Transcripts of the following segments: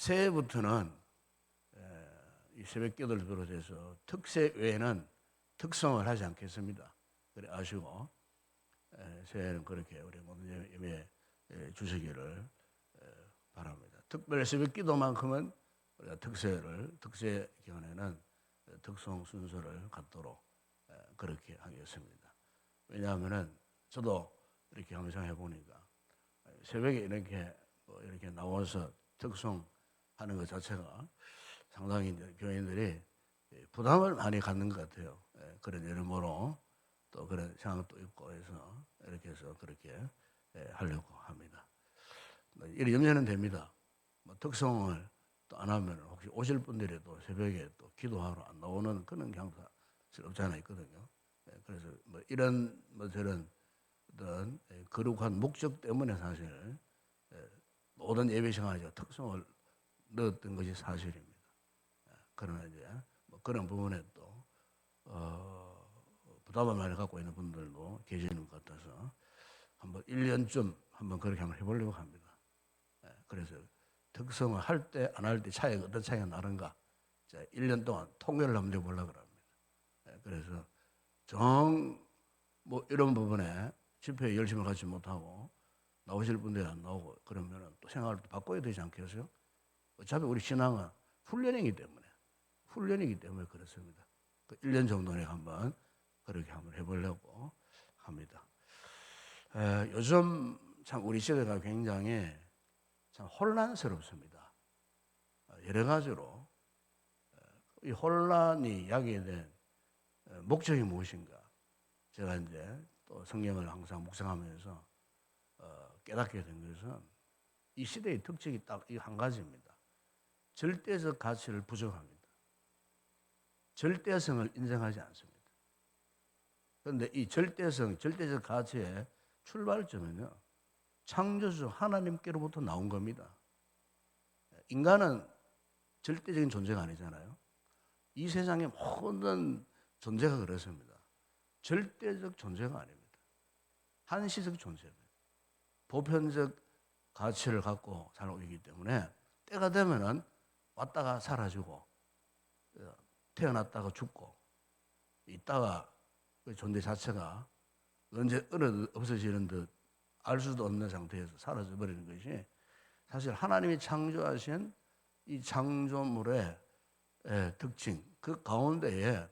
새해부터는 이 새벽 기도를 비롯해서 특세 외에는 특성을 하지 않겠습니다. 그래 아시고 새해는 그렇게 우리 모든 예배 주시기를 바랍니다. 특별 새벽 기도만큼은 우리가 특세 기간에는 특송 순서를 갖도록 그렇게 하겠습니다. 왜냐하면은 저도 이렇게 감상해 보니까 새벽에 이렇게 나와서 특송하는 것 자체가 상당히 교인들이 부담을 많이 갖는 것 같아요. 그런 여러모로 또 그런 생각도 있고 해서 이렇게 해서 그렇게 하려고 합니다. 이런 염려는 됩니다. 특송을 또 안 하면 혹시 오실 분들이 또 새벽에 또 기도하러 안 나오는 그런 경우가 없지 않아 있거든요. 그래서 이런 저런 어떤 거룩한 목적 때문에 사실 모든 예배 시간에 특성을 넣었던 것이 사실입니다. 그러나 이제 그런 부분에 또 부담을 많이 갖고 있는 분들도 계시는 것 같아서 한번 1년쯤 한번 그렇게 한번 해보려고 합니다. 그래서 특성을 할 때 안 할 때 어떤 차이가 나는가 1년 동안 통계를 한번 해보려고 합니다. 그래서 이런 부분에 집회에 열심히 가지 못하고 나오실 분들이 안 나오고 그러면 또 생활을 또 바꿔야 되지 않겠어요? 어차피 우리 신앙은 훈련이기 때문에 그렇습니다. 1년 정도에 한번 그렇게 한번 해보려고 합니다. 요즘 참 우리 시대가 굉장히 참 혼란스럽습니다. 여러 가지로 이 혼란이 야기된 목적이 무엇인가? 제가 이제 또 성경을 항상 묵상하면서 깨닫게 된 것은 이 시대의 특징이 딱 이 한 가지입니다. 절대적 가치를 부정합니다. 절대성을 인정하지 않습니다. 그런데 이 절대적 가치의 출발점은요, 창조주 하나님께로부터 나온 겁니다. 인간은 절대적인 존재가 아니잖아요. 이 세상의 모든 존재가 그렇습니다. 절대적 존재가 아닙니다. 한시적 존재입니다. 보편적 가치를 갖고 살고 있기 때문에 때가 되면은 왔다가 사라지고 태어났다가 죽고 있다가 그 존재 자체가 언제 없어지는 듯 알 수도 없는 상태에서 사라져 버리는 것이 사실 하나님이 창조하신 이 창조물의 특징, 그 가운데에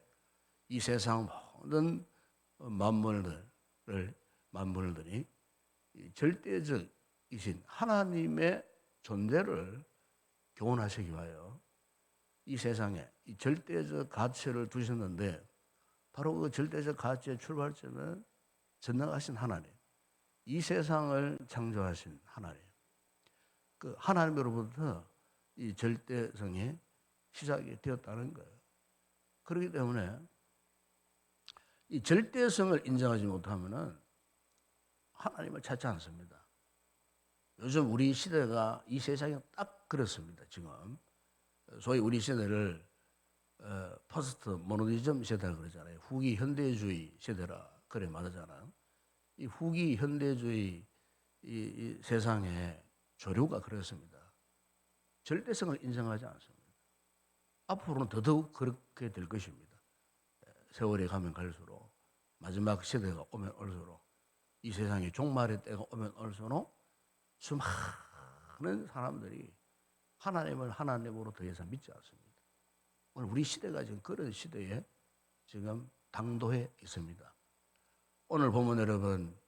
이 세상 모든 만물들이 절대적이신 하나님의 존재를 교훈하시기 위하여 이 세상에 이 절대적 가치를 두셨는데 바로 그 절대적 가치의 출발점은 전능하신 하나님, 이 세상을 창조하신 하나님, 그 하나님으로부터 이 절대성이 시작이 되었다는 거예요. 그렇기 때문에 이 절대성을 인정하지 못하면은 하나님을 찾지 않습니다. 요즘 우리 시대가 이 세상이 딱 그렇습니다. 지금 소위 우리 시대를 포스트 모더니즘 시대라 그러잖아요. 후기 현대주의 시대라 그래 말하잖아요. 이 후기 현대주의 이 세상의 조류가 그렇습니다. 절대성을 인정하지 않습니다. 앞으로는 더더욱 그렇게 될 것입니다. 세월이 가면 갈수록 마지막 시대가 오면 올수록 이 세상의 종말의 때가 오면 올수록 수많은 사람들이 하나님을 하나님으로 더 이상 믿지 않습니다. 오늘 우리 시대가 지금 그런 시대에 지금 당도해 있습니다. 오늘 보면 여러분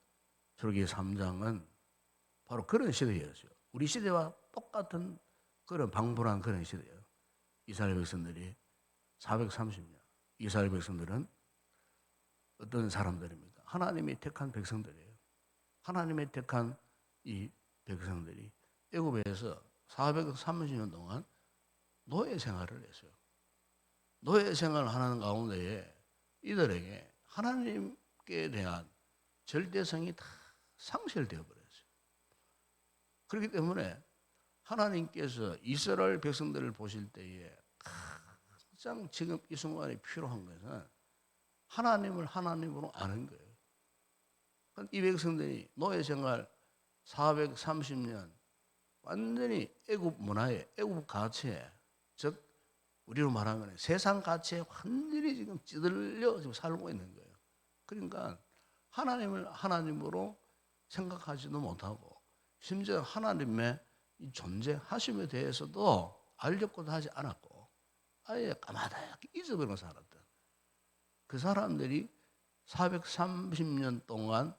출애굽기 3장은 바로 그런 시대였어요. 우리 시대와 똑같은 그런 방불한 그런 시대예요. 이스라엘 백성들이 430년. 이스라엘 백성들은 어떤 사람들입니까? 하나님이 택한 백성들이에요. 하나님의 택한 이 백성들이 애굽에서 430년 동안 노예 생활을 했어요. 노예 생활을 하는 가운데에 이들에게 하나님께 대한 절대성이 다 상실되어 버렸어요. 그렇기 때문에 하나님께서 이스라엘 백성들을 보실 때에 가장 지금 이 순간에 필요한 것은 하나님을 하나님으로 아는 거예요. 이 백성들이 노예 생활 430년 완전히 애굽 문화에, 애굽 가치에, 즉 우리로 말하면 세상 가치에 완전히 지금 찌들려 지금 살고 있는 거예요. 그러니까 하나님을 하나님으로 생각하지도 못하고, 심지어 하나님의 이 존재하심에 대해서도 알려고도 하지 않았고, 아예 까마득히 잊어버리고 살았던 그 사람들이 430년 동안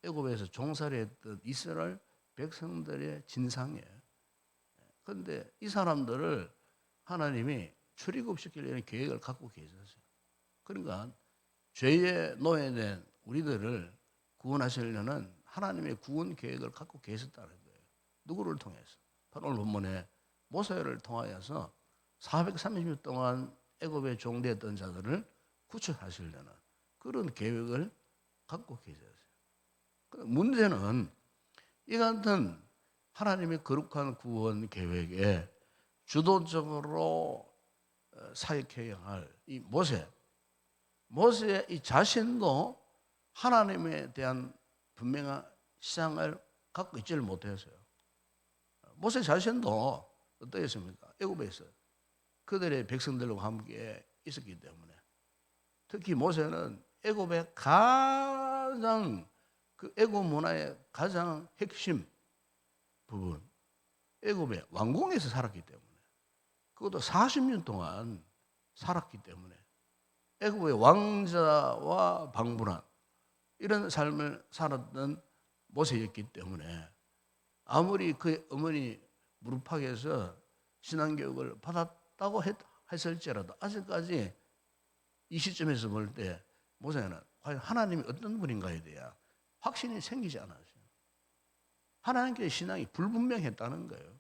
애굽에서 종살이 했던 이스라엘 백성들의 진상이에요. 그런데 이 사람들을 하나님이 출애굽시키려는 계획을 갖고 계셨어요. 그러니까 죄의 노예된 우리들을 구원하시려는 하나님의 구원 계획을 갖고 계셨다는 거예요. 누구를 통해서? 바로 오늘 본문에 모세를 통하여서 430년 동안 애굽에 종되었던 자들을 구출하시려는 그런 계획을 갖고 계셨어요. 문제는 이 같은 하나님의 거룩한 구원 계획에 주도적으로 사역해야 할 이 모세의 이 자신도 하나님에 대한 분명한 시장을 갖고 있지를 못했어요. 모세 자신도 어떠했습니까? 애굽에서 그들의 백성들과 함께 있었기 때문에, 특히 모세는 애굽의 가장 그 애굽 문화의 가장 핵심 부분, 애굽의 왕궁에서 살았기 때문에, 그것도 40년 동안 살았기 때문에 애굽의 왕자와 방불한 이런 삶을 살았던 모세였기 때문에, 아무리 그의 어머니 무릎팍에서 신앙교육을 받았다고 했을지라도 아직까지 이 시점에서 볼 때 모세는 과연 하나님이 어떤 분인가에 대한 확신이 생기지 않았어요. 하나님께 신앙이 불분명했다는 거예요.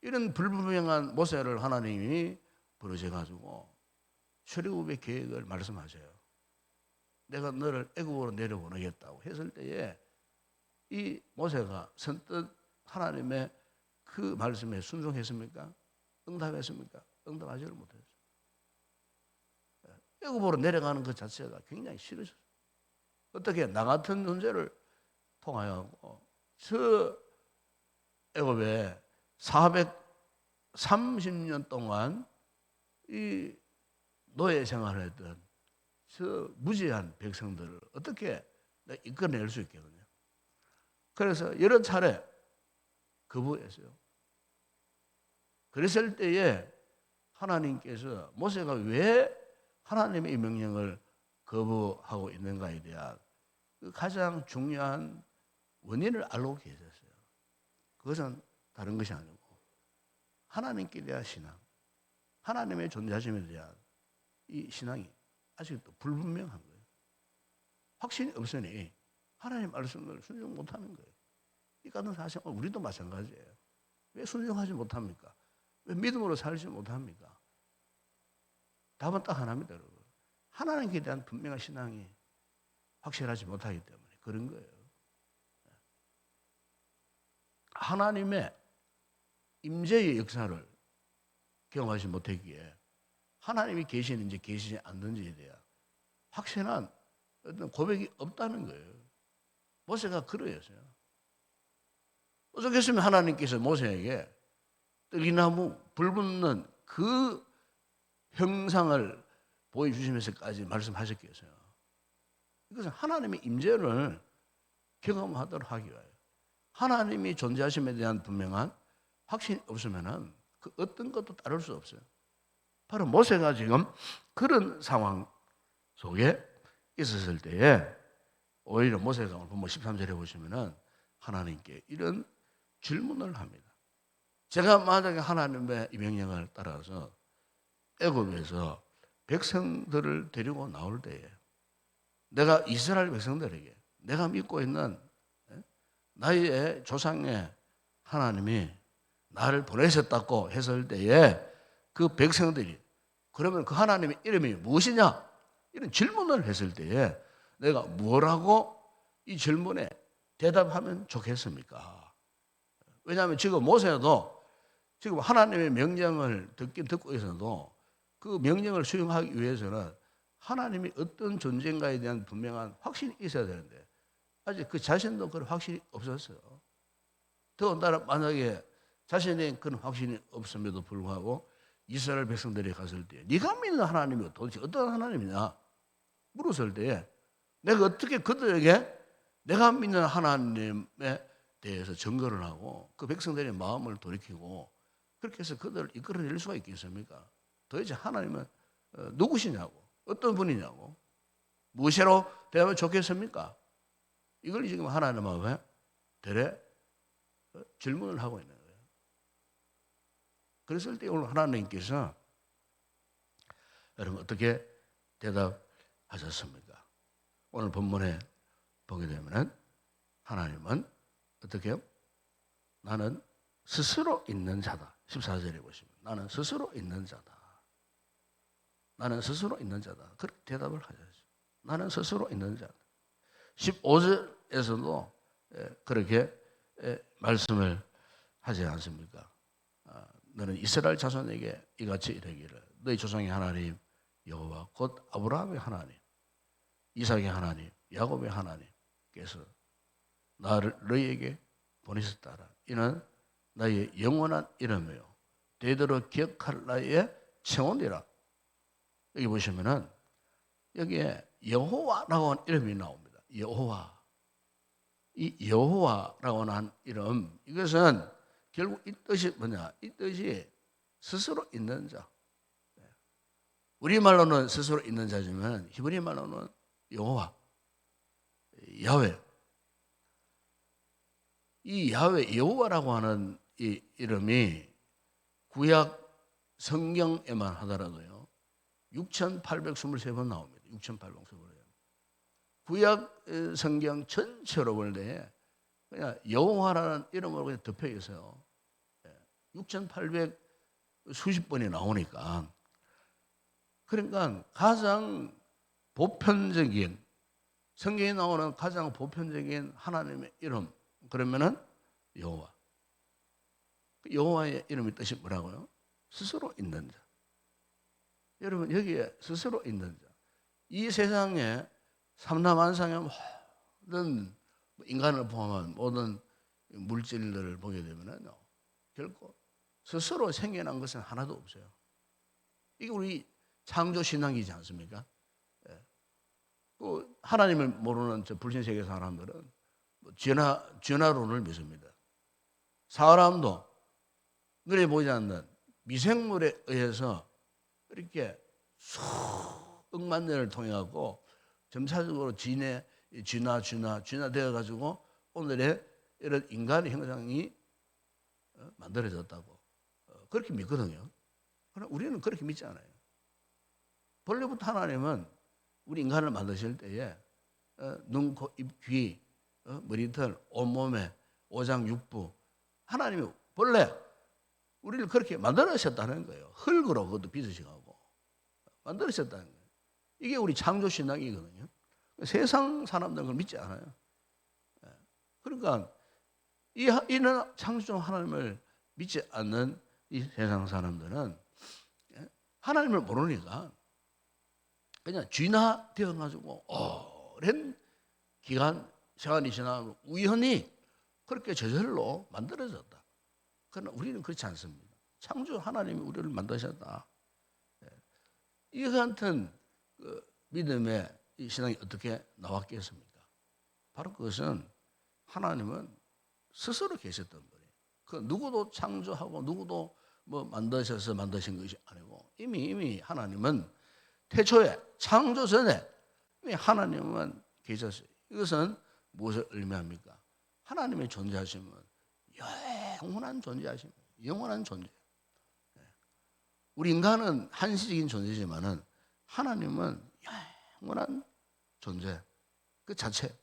이런 불분명한 모세를 하나님이 부르셔가지고 출애굽의 계획을 말씀하셔요. 내가 너를 애굽으로 내려보내겠다고 했을 때에 이 모세가 선뜻 하나님의 그 말씀에 순종했습니까? 응답했습니까? 응답하지를 못했어요. 애굽으로 내려가는 것 자체가 굉장히 싫으셨어요. 어떻게 나 같은 존재를 통하여 저 애굽에 430년 동안 이 노예 생활을 했던 저 무지한 백성들을 어떻게 이끌어낼 수 있겠느냐. 그래서 여러 차례 거부했어요. 그랬을 때에 하나님께서 모세가 왜 하나님의 이 명령을 거부하고 있는가에 대한 그 가장 중요한 원인을 알고 계셨어요. 그것은 다른 것이 아니고 하나님께 대한 신앙, 하나님의 존재하심에 대한 이 신앙이 아직도 불분명한 거예요. 확신이 없으니 하나님 말씀을 순종 못하는 거예요. 이 같은 사실 우리도 마찬가지예요. 왜 순종하지 못합니까? 왜 믿음으로 살지 못합니까? 답은 딱 하나입니다, 여러분. 하나님께 대한 분명한 신앙이 확실하지 못하기 때문에 그런 거예요. 하나님의 임재의 역사를 경험하지 못했기에 하나님이 계시는지 계시지 않는지에 대한 확실한 어떤 고백이 없다는 거예요. 모세가 그러했어요. 어떻겠으면 하나님께서 모세에게 떡이나무 불 붙는 그 형상을 보여주시면서까지 말씀하셨겠어요. 이것은 하나님의 임재를 경험하도록 하기 위하여, 하나님이 존재하심에 대한 분명한 확신이 없으면은 그 어떤 것도 따를 수 없어요. 바로 모세가 지금 그런 상황 속에 있었을 때에 오히려 모세가 오늘 13절에 보시면은 하나님께 이런 질문을 합니다. 제가 만약에 하나님의 이 명령을 따라서 애굽에서 백성들을 데리고 나올 때에 내가 이스라엘 백성들에게 내가 믿고 있는 나의 조상의 하나님이 나를 보내셨다고 했을 때에 그 백성들이 그러면 그 하나님의 이름이 무엇이냐? 이런 질문을 했을 때에 내가 뭐라고 이 질문에 대답하면 좋겠습니까? 왜냐하면 지금 모세도 지금 하나님의 명령을 듣긴 듣고 있어도 그 명령을 수행하기 위해서는 하나님이 어떤 존재인가에 대한 분명한 확신이 있어야 되는데 아직 그 자신도 그런 확신이 없었어요. 더군다나 만약에 자신의 그런 확신이 없음에도 불구하고 이스라엘 백성들이 갔을 때 네가 믿는 하나님이 도대체 어떤 하나님이냐 물었을 때에 내가 어떻게 그들에게 내가 믿는 하나님에 대해서 증거를 하고 그 백성들의 마음을 돌이키고 그렇게 해서 그들을 이끌어낼 수가 있겠습니까? 도대체 하나님은 누구시냐고 어떤 분이냐고 무엇으로 대하면 좋겠습니까? 이걸 지금 하나님 앞에 대래 질문을 하고 있는 거예요. 그랬을 때 오늘 하나님께서 여러분 어떻게 대답하셨습니까? 오늘 본문에 보게 되면 하나님은 어떻게 해요? 나는 스스로 있는 자다. 14절에 보시면 나는 스스로 있는 자다. 나는 스스로 있는 자다. 그렇게 대답을 하셨죠. 나는 스스로 있는 자다. 15절에서도 그렇게 말씀을 하지 않습니까? 너는 이스라엘 자손에게 이같이 이르기를 너희 조상의 하나님 여호와 곧 아브라함의 하나님 이삭의 하나님 야곱의 하나님께서 나를 너희에게 보내셨다라. 이는 나의 영원한 이름이요 대대로 기억할 나의 청혼이라. 여기 보시면은 여기에 여호와라고 하는 이름이 나옵니다. 여호와. 이 여호와라고 하는 이름 이것은 결국 이 뜻이 뭐냐? 이 뜻이 스스로 있는 자. 우리말로는 스스로 있는 자지만 히브리 말로는 여호와, 야훼. 이 야훼 여호와라고 하는 이 이름이 구약 성경에만 하더라도요 6,823번 나옵니다. 6,823번. 구약 성경 전체로 볼 때 그냥 여호와라는 이름으로 그냥 덮여 있어요. 6,800 수십 번이 나오니까. 그러니까 가장 보편적인 성경에 나오는 가장 보편적인 하나님의 이름 그러면은 여호와. 여호와의 이름의 뜻이 뭐라고요? 스스로 있는 자. 여러분 여기에 스스로 있는 자. 이 세상에 삼라만상의 모든 인간을 포함한 모든 물질들을 보게 되면은 결코 스스로 생겨난 것은 하나도 없어요. 이게 우리 창조 신앙이지 않습니까? 또 하나님을 모르는 저 불신세계 사람들은 진화론을 믿습니다. 사람도 눈에 보이지 않는 미생물에 의해서 이렇게 수억만 년을 통해 갖고 점차적으로 진화되어 가지고 오늘의 이런 인간의 형상이 만들어졌다고 그렇게 믿거든요. 그러나 우리는 그렇게 믿지 않아요. 본래부터 하나님은 우리 인간을 만드실 때에 눈, 코, 입, 귀, 머리털, 온몸에 오장육부 하나님이 본래 우리를 그렇게 만들으셨다는 거예요. 흙으로 그것도 빚으셔가고 만들으셨다는 거예요. 이게 우리 창조 신앙이거든요. 세상 사람들은 그걸 믿지 않아요. 그러니까 이는 창조주 하나님을 믿지 않는 이 세상 사람들은 하나님을 모르니까 그냥 진화되어 가지고 오랜 기간 시간이 지나면 우연히 그렇게 저절로 만들어졌다. 그러나 우리는 그렇지 않습니다. 창조 하나님이 우리를 만드셨다. 이 같은 믿음의 이 신앙이 어떻게 나왔겠습니까? 바로 그것은 하나님은 스스로 계셨던 거예요. 그 누구도 창조하고 누구도 뭐 만드셔서 만드신 것이 아니고 이미 하나님은 태초에 창조 전에 이미 하나님은 계셨어요. 이것은 무엇을 의미합니까? 하나님의 존재하심은 영원한 존재하십니다. 영원한 존재. 우리 인간은 한시적인 존재지만은 하나님은 영원한 존재 그 자체.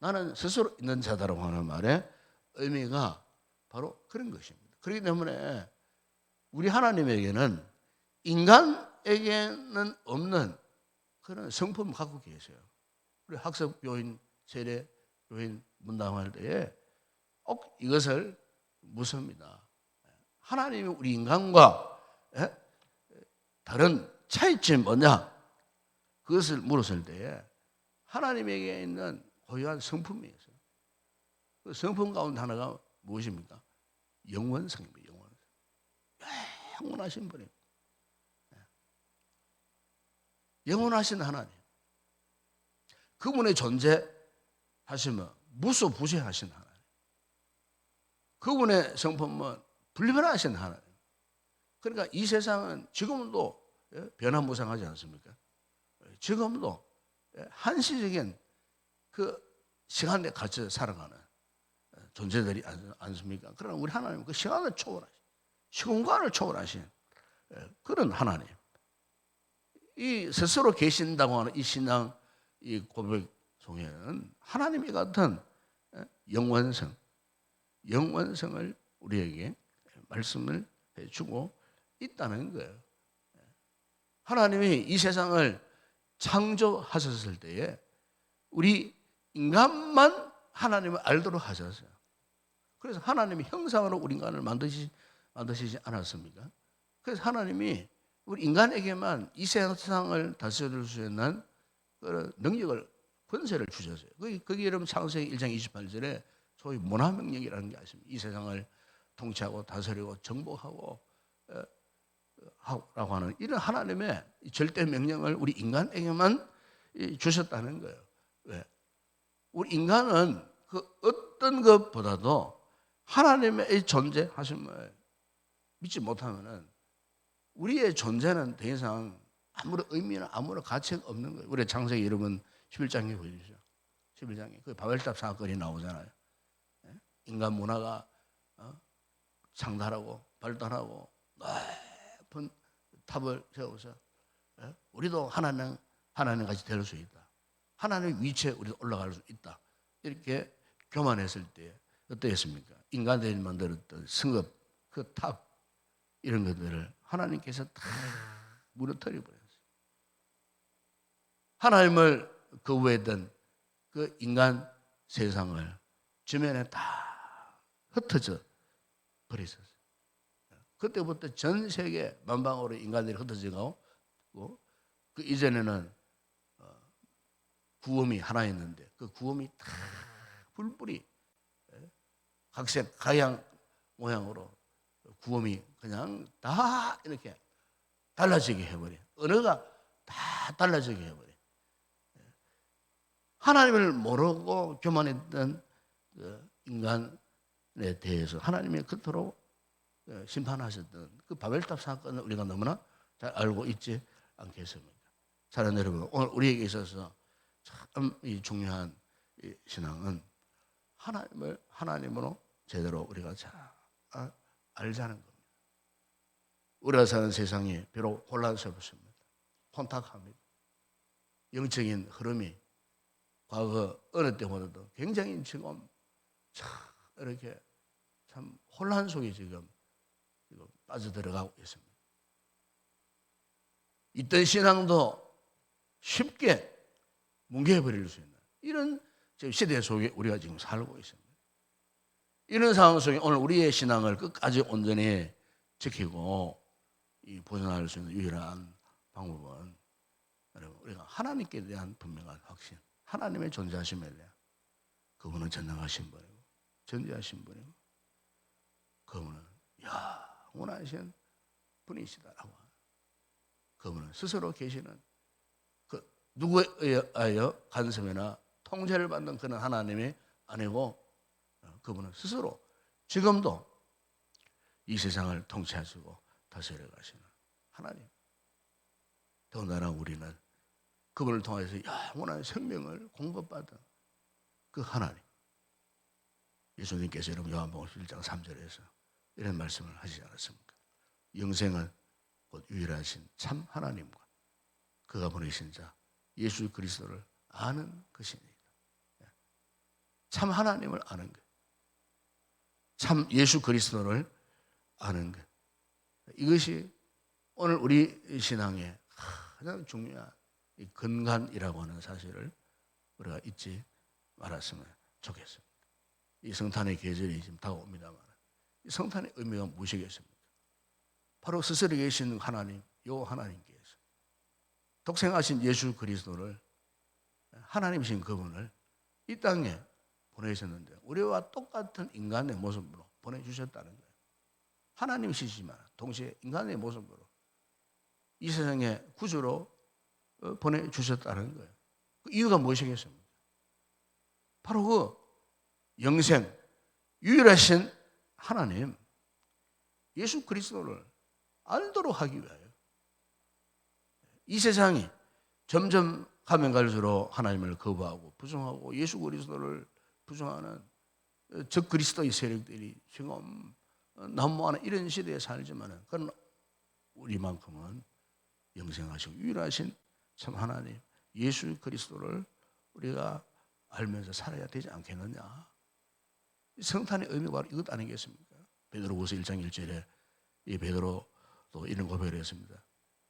나는 스스로 있는 자다라고 하는 말의 의미가 바로 그런 것입니다. 그렇기 때문에 우리 하나님에게는 인간에게는 없는 그런 성품을 갖고 계세요. 우리 학습 요인, 세례 요인 문담할 때에 꼭 이것을 묻습니다. 하나님이 우리 인간과 다른 차이점이 뭐냐? 그것을 물었을 때에 하나님에게 있는 고유한 성품이 있어요. 그 성품 가운데 하나가 무엇입니까? 영원성입니다. 영원하신 분이에요. 영원하신 하나님. 그분의 존재하시면 무소부재하신 하나님. 그분의 성품은 불변하신 하나님. 그러니까 이 세상은 지금도 변화무쌍하지 않습니까? 지금도 한시적인 그 시간에 갇혀 살아가는 존재들이 않습니까? 그러나 우리 하나님은 그 시간을 초월하신, 시공간을 초월하신 그런 하나님. 이 스스로 계신다고 하는 이 신앙, 이 고백 속에는 하나님이 같은 영원성을 우리에게 말씀을 해주고 있다는 거예요. 하나님이 이 세상을 창조하셨을 때에 우리 인간만 하나님을 알도록 하셨어요. 그래서 하나님이 형상으로 우리 인간을 만드시지 않았습니까? 그래서 하나님이 우리 인간에게만 이 세상을 다스릴 수 있는 그런 능력을, 권세를 주셨어요. 그게 여러분 창세기 1장 28절에 소위 문화명령이라는 게 있습니다. 이 세상을 통치하고 다스리고 정복하고 라고 하는 이런 하나님의 절대 명령을 우리 인간에게만 주셨다는 거예요. 왜? 우리 인간은 그 어떤 것보다도 하나님의 존재하심을 믿지 못하면은 우리의 존재는 더 이상 아무런 의미나 아무런 가치가 없는 거예요. 우리 창세기 여러분 11장에 보십시오. 11장에 그 바벨탑 사건이 나오잖아요. 인간 문화가 창달하고 발달하고 높은 탑을 세워서 우리도 하나님 같이 될 수 있다. 하나님의 위치에 우리도 올라갈 수 있다. 이렇게 교만했을 때 어떠했습니까? 인간들이 만들었던 성읍, 그 탑 이런 것들을 하나님께서 다 무너뜨려 버렸어요. 하나님을 거부했던 그 인간 세상을 주변에 다 흩어져 버렸었어요. 그때부터 전 세계 만방으로 인간들이 흩어져 가고 그 이전에는 구름이 하나 있는데 그 구름이 다 불불이 각색 가양 모양으로 구름이 그냥 다 이렇게 달라지게 해버려. 언어가 다 달라지게 해버려. 하나님을 모르고 교만했던 그 인간에 대해서 하나님이 그토록 심판하셨던 그 바벨탑 사건을 우리가 너무나 잘 알고 있지 않겠습니까? 사랑하는 여러분, 오늘 우리에게 있어서 참 중요한 신앙은 하나님으로 제대로 우리가 잘 알자는 겁니다. 우리가 사는 세상이 비록 혼란스럽습니다. 혼탁합니다. 영적인 흐름이 과거 어느 때보다도 굉장히 지금 참 이렇게 참 혼란 속에 지금 빠져들어가고 있습니다. 있던 신앙도 쉽게 뭉개버릴 수 있는 이런 시대 속에 우리가 지금 살고 있습니다. 이런 상황 속에 오늘 우리의 신앙을 끝까지 온전히 지키고 보존할 수 있는 유일한 방법은 여러분 우리가 하나님께 대한 분명한 확신, 하나님의 존재하심에 대한 그분은 전능하신 분이고 전지하신 분이고 그분은 영원하신 분이시다라고 그분은 스스로 계시는 그 누구에 의하여 간섭이나 통제를 받는 그런 하나님이 아니고 그분은 스스로 지금도 이 세상을 통치하시고 다스려 가시는 하나님. 더군다나 우리는 그분을 통해서 영원한 생명을 공급받은 그 하나님. 예수님께서 여러분 요한복음 1장 3절에서 이런 말씀을 하시지 않았습니까? 영생은 곧 유일하신 참 하나님과 그가 보내신 자 예수 그리스도를 아는 것이니이다. 참 하나님을 아는 것, 참 예수 그리스도를 아는 것, 이것이 오늘 우리 신앙의 가장 중요한 이 근간이라고 하는 사실을 우리가 잊지 말았으면 좋겠습니다. 이 성탄의 계절이 지금 다가옵니다만 이 성탄의 의미가 무엇이겠습니까? 바로 스스로 계신 하나님, 요 하나님께서 독생하신 예수 그리스도를 하나님이신 그분을 이 땅에 보내셨는데 우리와 똑같은 인간의 모습으로 보내주셨다는 거예요. 하나님이시지만 동시에 인간의 모습으로 이 세상에 구주로 보내주셨다는 거예요. 그 이유가 무엇이겠습니까? 바로 그 영생, 유일하신 하나님, 예수 그리스도를 알도록 하기 위하여 이 세상이 점점 가면 갈수록 하나님을 거부하고 부정하고 예수 그리스도를 부정하는 적 그리스도의 세력들이 지금 난무하는 이런 시대에 살지만은 그건 우리만큼은 영생하시고 유일하신 참 하나님 예수 그리스도를 우리가 알면서 살아야 되지 않겠느냐. 성탄의 의미가 바로 이것 아니겠습니까? 베드로후서 1장 1절에 이 베드로도 이런 고백을 했습니다.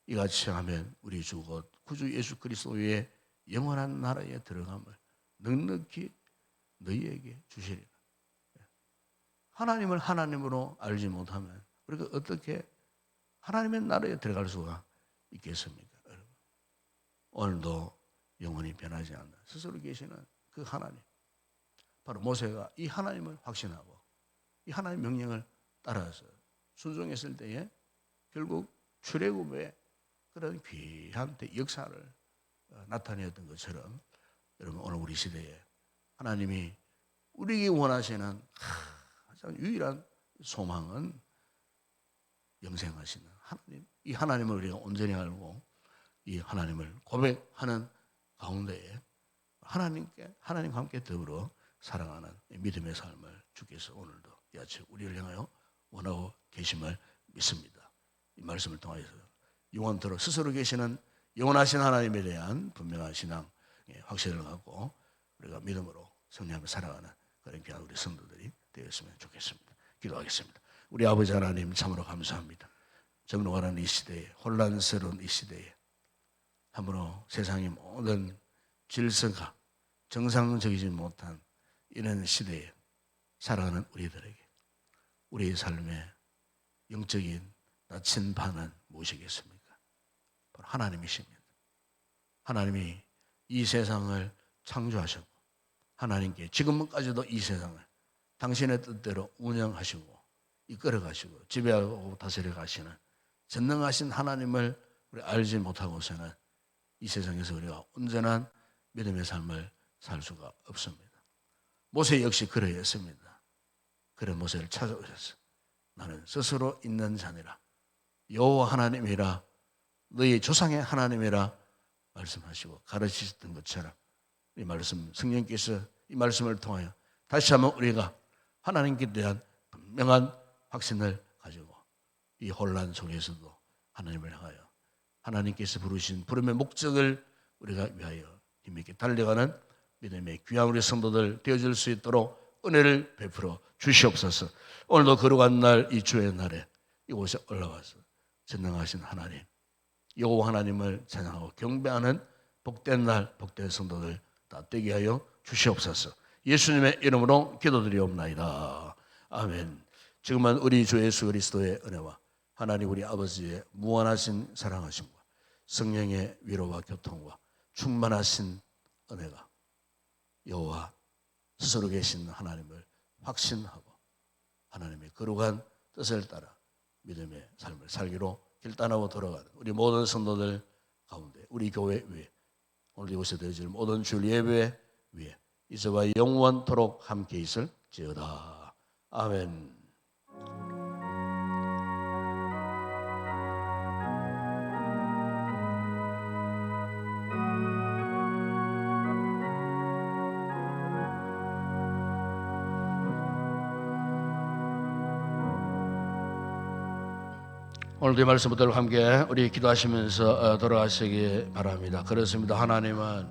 이같이 하면 우리 주 곧 구주 예수 그리스도의 영원한 나라에 들어감을 넉넉히 너희에게 주시리라. 하나님을 하나님으로 알지 못하면 우리가 어떻게 하나님의 나라에 들어갈 수가 있겠습니까? 여러분. 오늘도 영원히 변하지 않는 스스로 계시는 그 하나님, 바로 모세가 이 하나님을 확신하고 이 하나님의 명령을 따라서 순종했을 때에 결국 출애굽의 그런 귀한 역사를 나타내었던 것처럼 여러분 오늘 우리 시대에 하나님이 우리에게 원하시는 가장 유일한 소망은 영생하시는 하나님, 이 하나님을 우리가 온전히 알고 이 하나님을 고백하는 가운데에 하나님과 함께 더불어 사랑하는 믿음의 삶을 주께서 오늘도 이 아침 우리를 향하여 원하고 계심을 믿습니다. 이 말씀을 통해서 영원토록 스스로 계시는 영원하신 하나님에 대한 분명한 신앙 확신을 갖고 우리가 믿음으로 승리하며 살아가는 그런 귀한 우리 성도들이 되었으면 좋겠습니다. 기도하겠습니다. 우리 아버지 하나님 참으로 감사합니다. 정록하는 이 시대에, 혼란스러운 이 시대에 참으로 세상의 모든 질서가 정상적이지 못한 이런 시대에 살아가는 우리들에게 우리의 삶의 영적인 나침반은 무엇이겠습니까? 바로 하나님이십니다. 하나님이 이 세상을 창조하셨고 하나님께 지금까지도 이 세상을 당신의 뜻대로 운영하시고 이끌어가시고 지배하고 다스려 가시는 전능하신 하나님을 우리 알지 못하고서는 이 세상에서 우리가 온전한 믿음의 삶을 살 수가 없습니다. 모세 역시 그러했습니다. 그런 모세를 찾아오셔서 나는 스스로 있는 자니라 여호와 하나님이라 너희 조상의 하나님이라 말씀하시고 가르치셨던 것처럼 이 말씀 성령께서 이 말씀을 통하여 다시 한번 우리가 하나님께 대한 분명한 확신을 가지고 이 혼란 속에서도 하나님을 향하여 하나님께서 부르신 부름의 목적을 우리가 위하여 힘있게 달려가는 믿음의 귀한 우리 성도들 되어줄 수 있도록 은혜를 베풀어 주시옵소서. 오늘도 거룩한 날 이 주의 날에 이곳에 올라와서 전능하신 하나님 여호와 하나님을 찬양하고 경배하는 복된 날 복된 성도들 다 되게 하여 주시옵소서. 예수님의 이름으로 기도드리옵나이다. 아멘. 지금은 우리 주 예수 그리스도의 은혜와 하나님 우리 아버지의 무한하신 사랑하심과 성령의 위로와 교통과 충만하신 은혜가 여호와 스스로 계신 하나님을 확신하고 하나님의 거룩한 뜻을 따라 믿음의 삶을 살기로 결단하고 돌아가는 우리 모든 성도들 가운데 우리 교회 위에 오늘 이곳에 되어질 모든 주일 예배 위에 이제와 영원토록 함께 있을지어다. 아멘. 오늘도 이 말씀 붙들고 함께 우리 기도하시면서 돌아가시기 바랍니다. 그렇습니다. 하나님은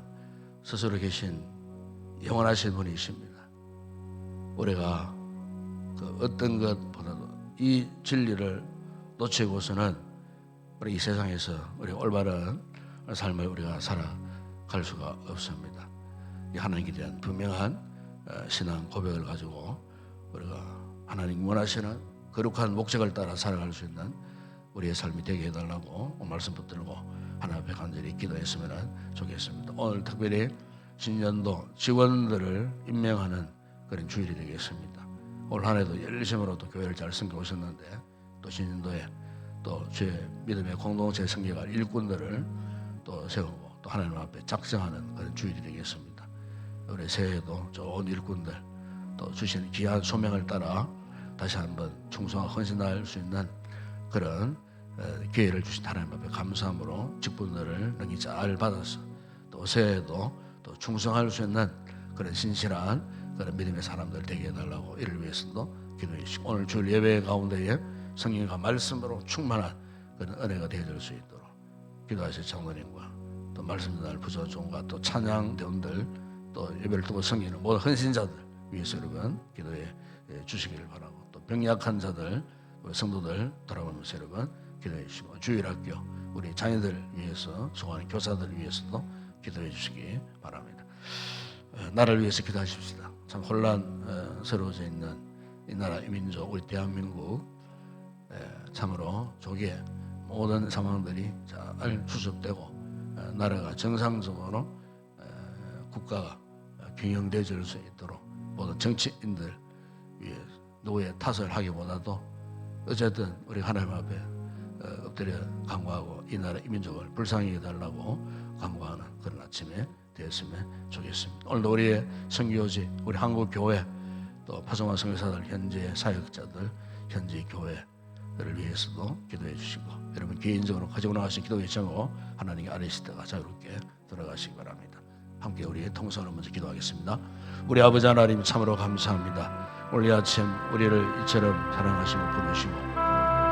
스스로 계신 영원하신 분이십니다. 우리가 그 어떤 것보다도 이 진리를 놓치고서는 우리 이 세상에서 우리 올바른 삶을 우리가 살아갈 수가 없습니다. 이 하나님께 대한 분명한 신앙 고백을 가지고 우리가 하나님 원하시는 거룩한 목적을 따라 살아갈 수 있는 우리의 삶이 되게 해달라고 말씀 붙들고 하나 앞에 간절히 기도했으면 좋겠습니다. 오늘 특별히 신년도 직원들을 임명하는 그런 주일이 되겠습니다. 올 한 해도 열심으로 또 교회를 잘 섬겨 오셨는데 또 신인도에 또 주의 믿음의 공동체 성교할 일꾼들을 또 세우고 또 하나님 앞에 작정하는 그런 주일이 되겠습니다. 올해 새해에도 좋은 일꾼들 또 주신 귀한 소명을 따라 다시 한번 충성하고 헌신할 수 있는 그런 기회를 주신 하나님 앞에 감사함으로 직분들을 능히 잘 받아서 또 새해에도 또 충성할 수 있는 그런 신실한 그런 믿음의 사람들 되게 해달라고 이를 위해서도 기도해 주시고 오늘 주일 예배 가운데에 성령과 말씀으로 충만한 그런 은혜가 되어질 수 있도록 기도하실 장로님과 또 말씀 전할 부조종과 또 찬양 대원들 또 예배를 두고 섬기는 모든 헌신자들 위해서 여러분 기도해 주시기를 바라고 또 병약한 자들 성도들 돌아보면서 여러분 기도해 주시고 주일학교 우리 자녀들 위해서 수고하는 교사들 위해서도 기도해 주시기 바랍니다. 나라를 위해서 기도하십시다. 참 혼란스러워져 있는 이 나라 이 민족 우리 대한민국 참으로 조기에 모든 상황들이 잘 수습되고 나라가 정상적으로 국가가 균형되어질 수 있도록 모든 정치인들 위해 누구의 탓을 하기보다도 어쨌든 우리 하나님 앞에 엎드려 간구하고 이 나라 이 민족을 불쌍히 해달라고 간구하는 그런 아침에 되었으면 좋겠습니다. 오늘도 우리의 선교지 우리 한국교회 또 파송한 선교사들 현재 사역자들 현재 교회들을 위해서도 기도해 주시고 여러분 개인적으로 가지고 나가신 기도 요청으로 하나님의 아래 시대가 자유롭게 들어가시기 바랍니다. 함께 우리의 통성을 먼저 기도하겠습니다. 우리 아버지 하나님 참으로 감사합니다. 오늘 이 아침 우리를 이처럼 사랑하시고 부르시고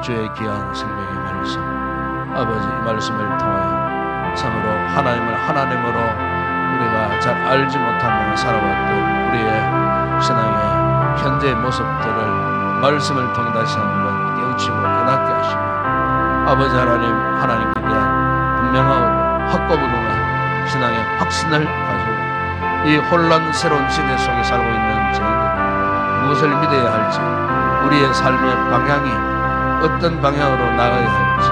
주의 귀한 생명의 말씀 아버지 이 말씀을 통하여 참으로 하나님을 하나님으로 우리가 잘 알지 못하며 살아왔던 우리의 신앙의 현재의 모습들을 말씀을 통해 다시 한번 깨우치고 깨닫게 하시고 아버지 하나님 하나님께 대한 분명하고 확고부동한 신앙의 확신을 가지고 이 혼란스러운 시대 속에 살고 있는 저희들이 무엇을 믿어야 할지 우리의 삶의 방향이 어떤 방향으로 나가야 할지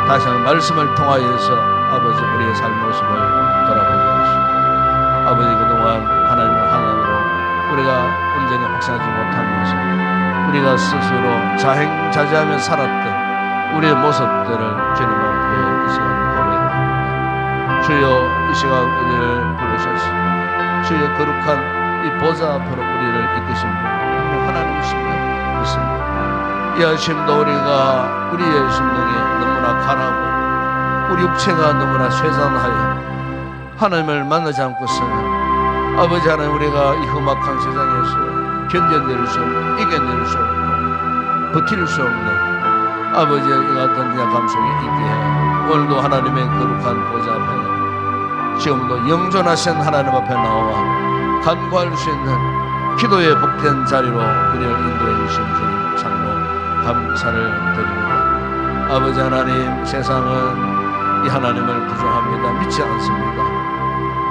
다시 한번 말씀을 통하여서 아버지 우리의 삶 모습을 돌아보게 하시고 아버지 그동안 하나님을 하나님으로 우리가 온전히 확신하지 못하면서 우리가 스스로 자행자재하며 살았던 우리의 모습들을 주님 앞에 이 시간 고백합니다. 주여 이 시간 우리를 부르셔서 주여 거룩한 이 보좌 앞으로 우리를 이끄신 분 하나님이심을 믿습니다. 이 아침도 우리가 우리의 심령이 너무나 가라고 우리 육체가 너무나 쇠잔하여 하나님을 만나지 않고서는 아버지 하나님 우리가 이 험악한 세상에서 견뎌낼 수 없고 이겨낼 수 없고 버틸 수 없는 아버지의 이 같은 약함 속에 있게 해 오늘도 하나님의 거룩한 보좌 앞에 지금도 영존하신 하나님 앞에 나와 간구할 수 있는 기도의 복된 자리로 우리를 인도해 주신 주님 참으로 감사를 드립니다. 아버지 하나님 세상은 이 하나님을 부정합니다. 믿지 않습니다.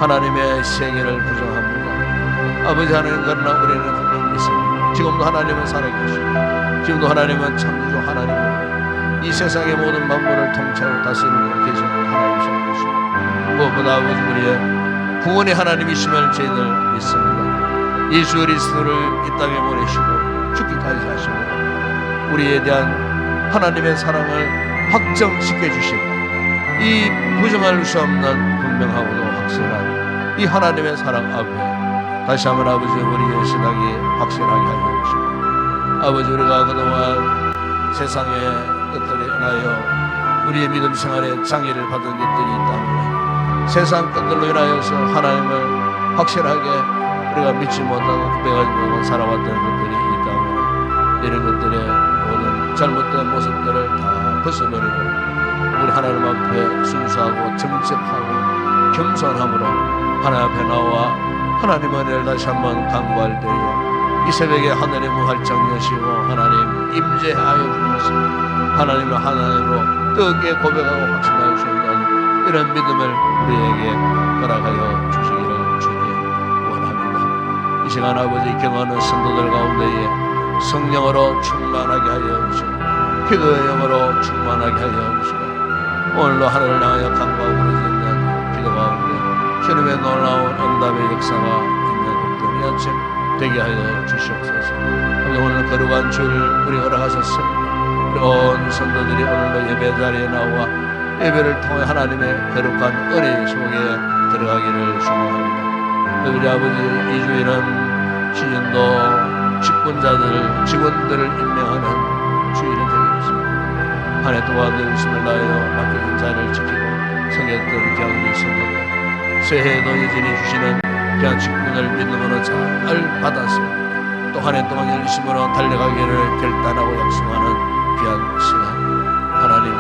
하나님의 세계를 부정합니다. 아버지 하나님 그러나 우리는 분명히 믿습니다. 지금도 하나님은 살아계시고 지금도 하나님은 창조 하나님으로 이 세상의 모든 만물을 통치하고 다스리고 계시는 하나님이신 것이고 무엇보다 아버지 우리의 구원의 하나님이심을 저희들 믿습니다. 예수 그리스도를 이 땅에 보내시고 죽기까지 하시고 우리에 대한 하나님의 사랑을 확정시켜 주시고 이 부정할 수 없는 분명하고도 확실한 이 하나님의 사랑 앞에 다시 한번 아버지 우리의 신앙이 확실하게 하여 주시고 아버지 우리가 그동안 세상의 것들에 인하여 우리의 믿음 생활에 장애를 받은 일들이 있다면 세상 것들로 인하여서 하나님을 확실하게 우리가 믿지 못하고 고백하지 못하고 살아왔던 것들이 있다면 이런 것들의 모든 잘못된 모습들을 다 벗어버리고 우리 하나님 앞에 순수하고 정직하고 겸손함으로 하나님 앞에 나와 하나님의 은혜를 다시 한번 간구할 때에 이 새벽에 하늘의 문 활짝 여시고 하나님 임재하여 주셔서 하나님을 하나님으로 뜨겁게 고백하고 확신할 수 있는 이런 믿음을 우리에게 허락하여 주시기를 주님 원합니다. 이 시간 아버지 경험하는 성도들 가운데에 성령으로 충만하게 하여 주시고 기도의 영으로 충만하게 하여 주시고 오늘도 하늘을 향하여 간구하고 부르짖는 기도 가운데 주님의 놀라운 응답의 역사가 있는 복된 이 아침 되게 하여 주시옵소서. 오늘 거룩한 주를 우리 허락하셨습니다. 우리 온 성도들이 오늘도 예배 자리에 나와 예배를 통해 하나님의 거룩한 은혜 속에 들어가기를 소망합니다. 우리 아버지, 이 주일은 시즌도 직원들을 임명하는 주일이 되겠습니다. 한 해 동안 늘 힘을 다하여 맡겨진 자리를 지키고 섬겼던 귀한 성도들, 새해에도 여전히 주시는 귀한 직분을 믿음으로 잘 받아서 또 한 해 동안 열심으로 달려가기를 결단하고 약속하는 귀한 시간, 하나님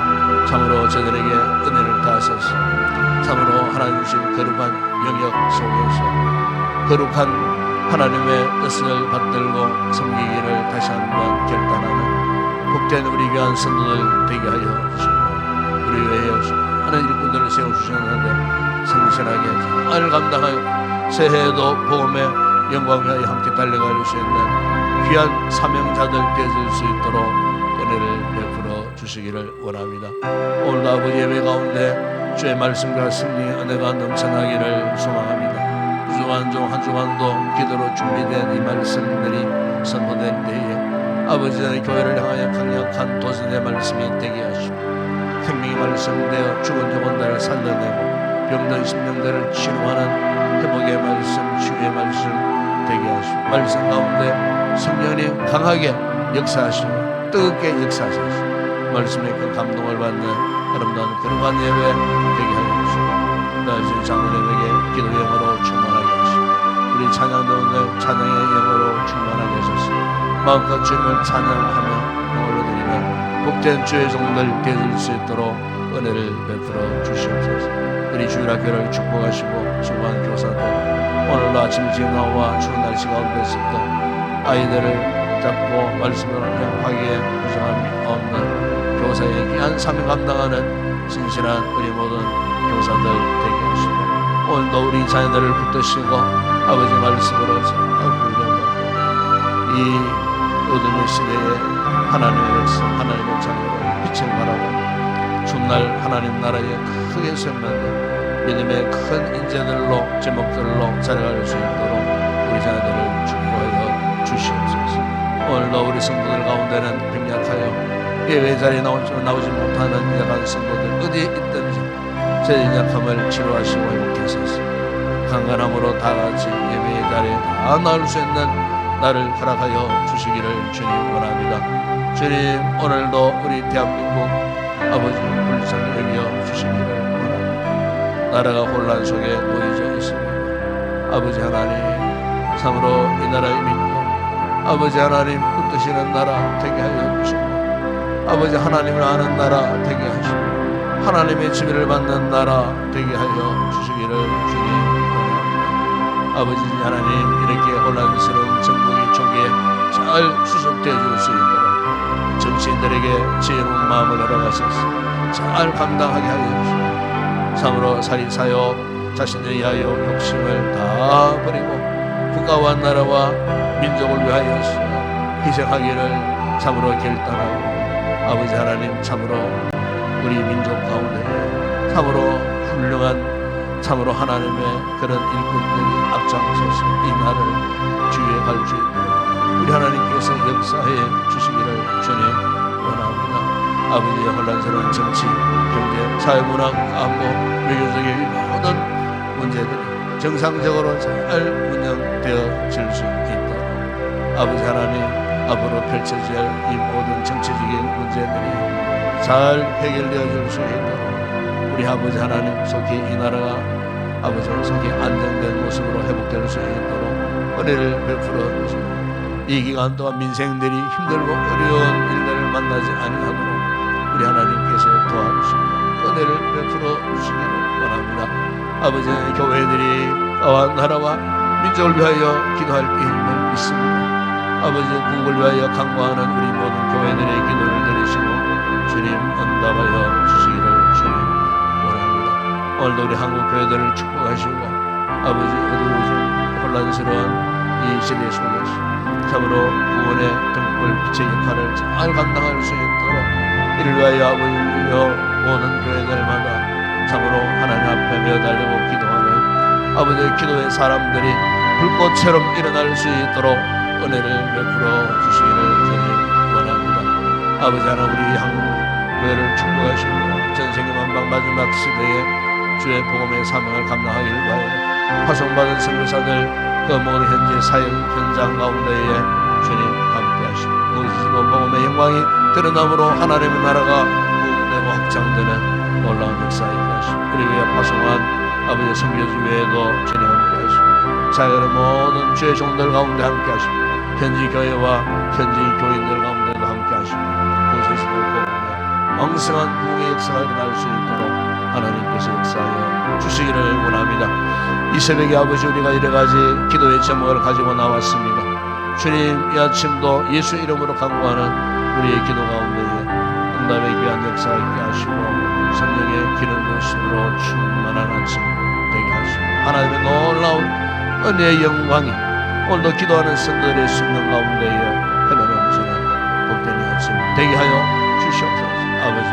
참으로 저들에게 은혜를 다하소서. 참으로 하나님 주신 거룩한 영역 속에서 거룩한 하나님의 뜻을 받들고 섬기기를 다시 한번 결단하는 복된 우리 귀한 성도들 되게 하여 주시고, 우리 외에 많은 일꾼들을 세워주셨는데 성실하게 잘 감당하여 새해에도 복음의 영광 위하여 함께 달려갈 수 있는 귀한 사명자들 되어질 수 있도록 은혜를 베풀어 주시기를 원합니다. 오늘도 아버지 예배 가운데 주의 말씀과 승리의 은혜가 넘쳐나기를 소망합니다. 부족한 종 한 주간도 기도로 준비된 이 말씀들이 선포될 때에 아버지의 교회를 향하여 강력한 도전의 말씀이 되게 하시고, 생명의 말씀되어 죽은 영혼들을 살려내고 병든 심령들을 치료하는 회복의 말씀, 치유의 말씀 되게 하시고, 말씀 가운데 성령님 강하게 역사하시고 뜨겁게 역사하시고 말씀에 그 감동을 받는 아름다운 거룩한 예배 되게 하여 주시고, 나아진 장로님에게 기도 영으로 충만하게 하시고, 우리 찬양대원들 찬양의 영으로 충만하게 하소서. 마음과 주님을 찬양하며 영으로 드리는 복된 주의 종들 되어질 수 있도록 은혜를 베풀어 주시옵소서. 우리 주일학교를 축복하시고 수고한 교사들, 오늘도 아침 일찍 나와 추운 날씨 가운데서도 아이들을 잡고 말씀을 명확하게 부정함이 없는 교사의 귀한 사명 감당하는 신실한 우리 모든 교사들 되게 하시고, 오늘도 우리 자녀들을 붙드시고 아버지 말씀으로 잘 훈련하고 이 어둠의 시대에 하나님의 백성, 하나님의 자녀를 빛을 발하고 훗날 하나님 나라에 크게 세우는 믿음의 큰 인재들로 제목들로 자라갈 수 있도록 우리 자녀들을 축복하여 주시옵소서. 오늘도 우리 성도들 가운데는 빈약하여 예배 자리에 나오지 못하는 약한 성도들 어디에 있든지 제 약함을 치료하시고 회복하소서. 강건함으로 다 같이 예배의 자리에 다 나올 수 있는 나를 허락하여 주시기를 주님 원합니다. 주님, 오늘도 우리 대한민국 아버지 불쌍히 여겨 주시기를 원합니다. 나라가 혼란 속에 놓여져 있습니다. 아버지 하나님, 참으로 이 나라의 민족 아버지 하나님 붙드시는 나라 되게 하여 주시고, 아버지 하나님을 아는 나라 되게 하시고, 하나님의 지배를 받는 나라 되게 하여 주시기를 주님 원합니다. 아버지 하나님, 이렇게 혼란스러운 정국의 족에 잘 수습되어 줄 수 있도록 정치인들에게 지혜로운 마음을 허락하셔서 잘 감당하게 하여 주시고, 참으로 사리사욕 자신의 야욕 욕심을 다 버리고 국가와 나라와 민족을 위하여 희생하기를 참으로 결단하고, 아버지 하나님 참으로 우리 민족 가운데 참으로 훌륭한 참으로 하나님의 그런 일꾼들이 앞장서서 이 나라를 주위에 갈 수 있도록 우리 하나님께서 역사해 주시기를 주님 원합니다. 아버지의 혼란스러운 정치, 경제, 사회문화, 안보, 외교적인 모든 문제들이 정상적으로 잘 운영되어질 수 있도록 아버지 하나님, 앞으로 펼쳐질 이 모든 정치적인 문제들이 잘 해결되어질 수 있도록 우리 아버지 하나님 속히 이 나라가 아버지 속히 안정된 모습으로 회복될 수 있도록 은혜를 베풀어 주시고, 이 기간 동안 민생들이 힘들고 어려운 일들을 만나지 아니하도록 우리 하나님께서 도와주시고 은혜를 베풀어 주시기를 원합니다. 아버지, 교회들이 나와 나라와 민족을 위하여 기도할 때임을 믿습니다. 아버지, 국을 위하여 강구하는 우리 모든 교회들의 기도를 들으시고 주님 응답하여 주시기를 주님 원합니다. 오늘도 우리 한국 교회들을 축복하시고 아버지, 어두워진 혼란스러운 이 시대 속에서 참으로 구원의 등불 빛의 역할을 잘 감당할 수 있도록 이를 위하여 아버지여 모든 교회들마다 참으로 하나님 앞에 매어달리고 기도하는 아버지의 기도의 사람들이 불꽃처럼 일어날 수 있도록 은혜를 베풀어 주시기를 주님 원합니다. 아버지 하나님 우리 향교회를 축복하시고 전세계 만방 마지막 시대에 주의 복음의 사명을 감당하길 바해 파송받은 선교사들 그 모든 현재 사역 현장 가운데에 주님 함께하시고 무엇이도 복음의 영광이 드러남으로 하나님의 나라가 부흥되고 확장되는 놀라운 역사에 하시고 그리고 파송한 아버지의 선교지 외에도 주님 함께하시고 사역의 모든 주의 종들 가운데 함께하시고 현지 교회와 현지 교인들 가운데도 함께하시고 곳에서도 복음의 왕성한 부흥의 역사가 일어날 수 있도록 하나님께서 역사하여 주시기를 원합니다. 이 새벽에 아버지 우리가 이래가지 기도의 제목을 가지고 나왔습니다. 주님 이 아침도 예수 이름으로 간구하는 우리의 기도 가운데에 응답의 귀한 역사 있게 하시고 성령의 기름 부으심으로 충만한 아침 되게 하시고 하나님의 놀라운 은혜의 영광이 오늘도 기도하는 성도들의 심령 가운데에 흘러넘치는 복된 아침 되게 하여 주시옵소서. 아버지